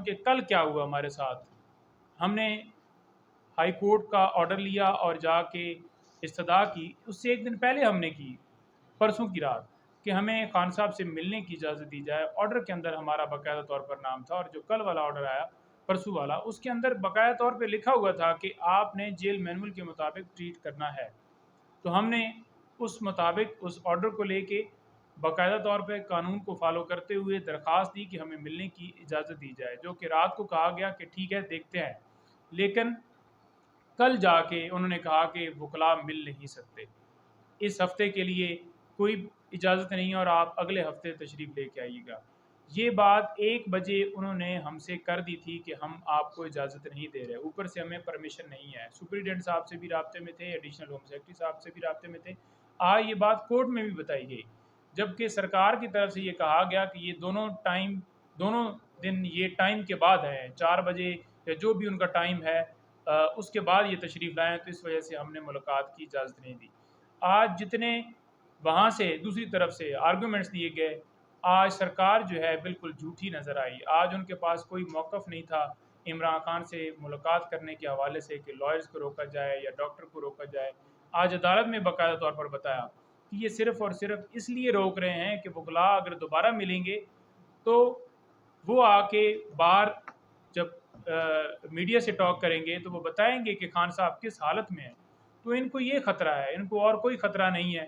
ہوں کہ کل کیا ہوا ہمارے ساتھ. ہم نے ہائی کورٹ کا آرڈر لیا اور جا کے استدعا کی. اس سے ایک دن پہلے ہم نے کی، پرسوں کی رات، کہ ہمیں خان صاحب سے ملنے کی اجازت دی جائے. آرڈر کے اندر ہمارا باقاعدہ طور پر نام تھا، اور جو کل والا آرڈر آیا پرسوں والا، اس کے اندر باقاعدہ طور پہ لکھا ہوا تھا کہ آپ نے جیل مینول کے مطابق ٹریٹ کرنا ہے. تو ہم نے اس مطابق اس آرڈر کو لے کے باقاعدہ طور پہ قانون کو فالو کرتے ہوئے درخواست دی کہ ہمیں ملنے کی اجازت دی جائے، جو کہ رات کو کہا گیا کہ ٹھیک ہے دیکھتے ہیں. لیکن کل جا کے انہوں نے کہا کہ وکلاء مل نہیں سکتے، اس ہفتے کے لیے کوئی اجازت نہیں اور آپ اگلے ہفتے تشریف لے کے آئیے گا. یہ بات 1 بجے انہوں نے ہم سے کر دی تھی کہ ہم آپ کو اجازت نہیں دے رہے، اوپر سے ہمیں پرمیشن نہیں ہے. سپرنٹینڈنٹ صاحب سے بھی رابطے میں تھے، ایڈیشنل ہوم سیکرٹری صاحب سے بھی رابطے میں تھے. آج یہ بات کورٹ میں بھی بتائی گئی، جبکہ سرکار کی طرف سے یہ کہا گیا کہ یہ دونوں دن یہ ٹائم کے بعد ہیں، 4 بجے یا جو بھی ان کا ٹائم ہے اس کے بعد یہ تشریف لائیں. تو اس وجہ سے ہم نے ملاقات کی اجازت نہیں دی. آج جتنے وہاں سے دوسری طرف سے آرگومنٹس دیے گئے، آج سرکار جو ہے بالکل جھوٹی نظر آئی. آج ان کے پاس کوئی موقف نہیں تھا عمران خان سے ملاقات کرنے کے حوالے سے کہ لائرز کو روکا جائے یا ڈاکٹر کو روکا جائے. آج عدالت میں باقاعدہ طور پر بتایا کہ یہ صرف اور صرف اس لیے روک رہے ہیں کہ وکلاء اگر دوبارہ ملیں گے تو وہ آ کے باہر جب میڈیا سے ٹاک کریں گے تو وہ بتائیں گے کہ خان صاحب کس حالت میں ہیں. تو ان کو یہ خطرہ ہے، ان کو اور کوئی خطرہ نہیں ہے،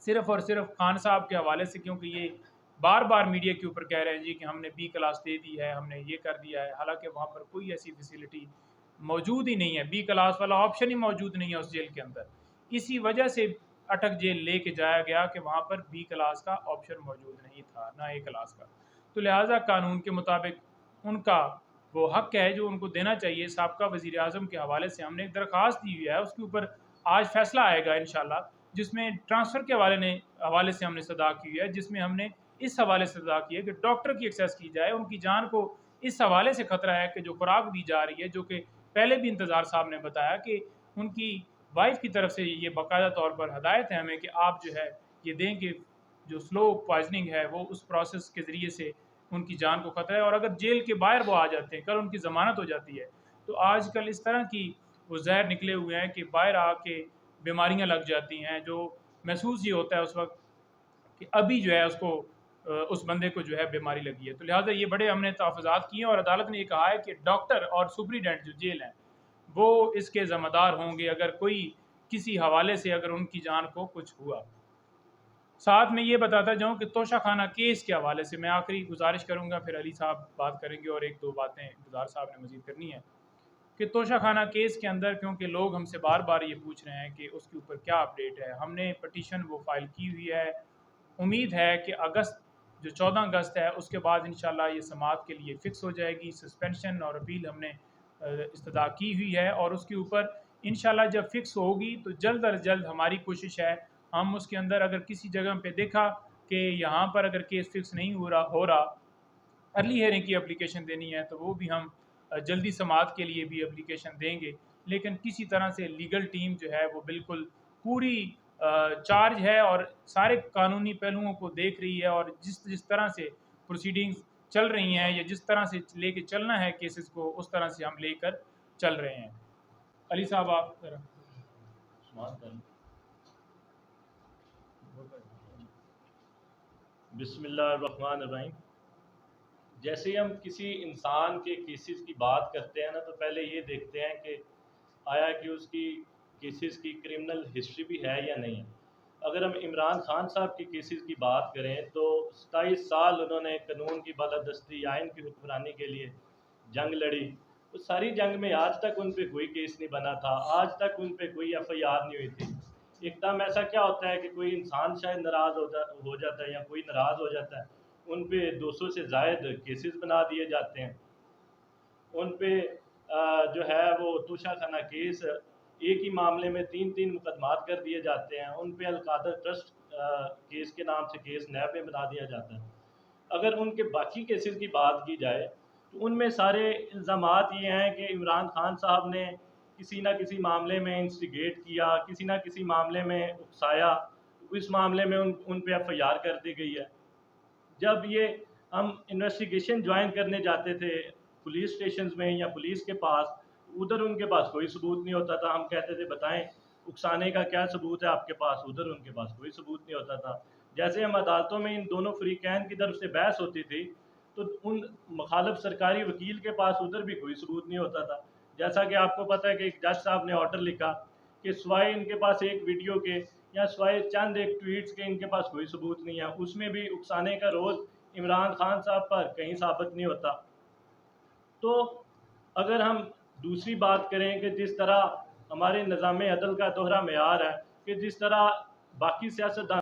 صرف اور صرف خان صاحب کے حوالے سے، کیونکہ یہ بار بار میڈیا کے اوپر کہہ رہے ہیں جی کہ ہم نے B کلاس دے دی ہے، ہم نے یہ کر دیا ہے، حالانکہ وہاں پر کوئی ایسی فیسلٹی موجود ہی نہیں ہے. B کلاس والا آپشن ہی موجود نہیں ہے اس جیل کے اندر. اسی وجہ سے اٹک جیل لے کے جایا گیا کہ وہاں پر B کلاس کا آپشن موجود نہیں تھا، نہ A کلاس کا. تو لہٰذا قانون کے مطابق ان کا وہ حق ہے جو ان کو دینا چاہیے. سابقہ وزیر اعظم کے حوالے سے ہم نے ایک درخواست دی ہوئی ہے، اس کے اوپر آج فیصلہ آئے گا انشاءاللہ، جس میں ٹرانسفر کے حوالے سے ہم نے استدعا کی ہوئی ہے، جس میں ہم نے اس حوالے سے استدعا کی ہے کہ ڈاکٹر کی ایکسیس کی جائے. ان کی جان کو اس حوالے سے خطرہ ہے کہ جو خوراک دی جا رہی ہے، جو کہ پہلے بھی انتظار صاحب نے بتایا کہ ان کی وائف کی طرف سے یہ باقاعدہ طور پر ہدایت ہے ہمیں کہ آپ جو ہے یہ دیں کہ جو سلو پوائزننگ ہے وہ اس پروسیس کے ذریعے سے ان کی جان کو خطرہ ہے. اور اگر جیل کے باہر وہ آ جاتے ہیں، کل ان کی ضمانت ہو جاتی ہے، تو آج کل اس طرح کی وہ زہر نکلے ہوئے ہیں کہ باہر آ کے بیماریاں لگ جاتی ہیں. جو محسوس یہ ہوتا ہے اس وقت کہ ابھی جو ہے اس بندے کو جو ہے بیماری لگی ہے. تو لہٰذا یہ بڑے ہم نے تحفظات کیے ہیں، اور عدالت نے یہ کہا ہے کہ ڈاکٹر اور سپرنٹینڈنٹ جو جیل ہیں وہ اس کے ذمہ دار ہوں گے اگر کوئی کسی حوالے سے اگر ان کی جان کو کچھ ہوا. ساتھ میں یہ بتاتا جاؤں کہ توشہ خانہ کیس کے حوالے سے میں آخری گزارش کروں گا، پھر علی صاحب بات کریں گے اور 1-2 باتیں گزار صاحب نے مزید کرنی ہے کہ توشہ خانہ کیس کے اندر کیونکہ لوگ ہم سے بار بار یہ پوچھ رہے ہیں کہ اس کے اوپر کیا اپڈیٹ ہے. ہم نے پٹیشن وہ فائل کی ہوئی ہے، امید ہے کہ جو 14 اگست ہے اس کے بعد انشاءاللہ یہ سماعت کے لیے فکس ہو جائے گی. سسپینشن اور اپیل ہم نے استدعا کی ہوئی ہے، اور اس کے اوپر انشاءاللہ جب فکس ہوگی تو جلد از جلد ہماری کوشش ہے ہم اس کے اندر اگر کسی جگہ پہ دیکھا کہ یہاں پر اگر کیس فکس نہیں ہو رہا ارلی ہیئرنگ کی اپلیکیشن دینی ہے تو وہ بھی ہم جلدی سماعت کے لیے بھی اپلیکیشن دیں گے. لیکن کسی طرح سے لیگل ٹیم جو ہے وہ بالکل پوری چارج ہے اور سارے قانونی پہلوؤں کو دیکھ رہی ہے، اور جس طرح سے پروسیڈنگز چل رہی ہیں یا جس طرح سے لے کے چلنا ہے کیسز کو اس طرح سے ہم لے کر چل رہے ہیں. علی صاحب آپ بسم اللہ الرحمن الرحیم. جیسے ہی ہم کسی انسان کے کیسز کی بات کرتے ہیں نا تو پہلے یہ دیکھتے ہیں کہ آیا کہ اس کی کیسز کی کرمنل ہسٹری بھی ہے یا نہیں. اگر ہم عمران خان صاحب کی کیسز کی بات کریں تو 27 سال انہوں نے قانون کی بالادستی آئین کی حکمرانی کے لیے جنگ لڑی. اس ساری جنگ میں آج تک ان پہ کوئی کیس نہیں بنا تھا، آج تک ان پہ کوئی FIR نہیں ہوئی تھی. ایک دم ایسا کیا ہوتا ہے کہ کوئی انسان شاید ناراض ہو جاتا ہے یا کوئی ناراض ہو جاتا ہے، ان پہ 200 سے زائد کیسز بنا دیے جاتے ہیں. ان پہ جو ہے وہ توشہ خانہ کیس ایک ہی معاملے میں 3 مقدمات کر دیے جاتے ہیں. ان پہ القادر ٹرسٹ کیس کے نام سے کیس نیب میں بنا دیا جاتا ہے. اگر ان کے باقی کیسز کی بات کی جائے تو ان میں سارے الزامات یہ ہیں کہ عمران خان صاحب نے کسی نہ کسی معاملے میں انسٹیگیٹ کیا، کسی نہ کسی معاملے میں اکسایا، اس معاملے میں ان پہ FIR کر دی گئی ہے. جب یہ ہم انویسٹیگیشن جوائن کرنے جاتے تھے پولیس اسٹیشنز میں یا پولیس کے پاس، ادھر ان کے پاس کوئی ثبوت نہیں ہوتا تھا. ہم کہتے تھے بتائیں اکسانے کا کیا ثبوت ہے آپ کے پاس، ادھر ان کے پاس کوئی ثبوت نہیں ہوتا تھا. جیسے ہم عدالتوں میں ان دونوں فریقین کی طرف سے بحث ہوتی تھی تو ان مخالف سرکاری وکیل کے پاس ادھر بھی کوئی ثبوت نہیں ہوتا تھا. جیسا کہ آپ کو پتہ ہے کہ ایک جج صاحب نے آرڈر لکھا کہ سوائے ان کے پاس ایک ویڈیو کے یا سوائے چند ایک ٹویٹس کے ان کے پاس کوئی ثبوت نہیں ہے، اس میں بھی اکسانے کا رول عمران خان صاحب پر کہیں ثابت نہیں ہوتا. تو اگر ہم دوسری بات کریں کہ جس طرح ہمارے نظام عدل کا دوہرا معیار ہے کہ جس طرح باقی سیاستدان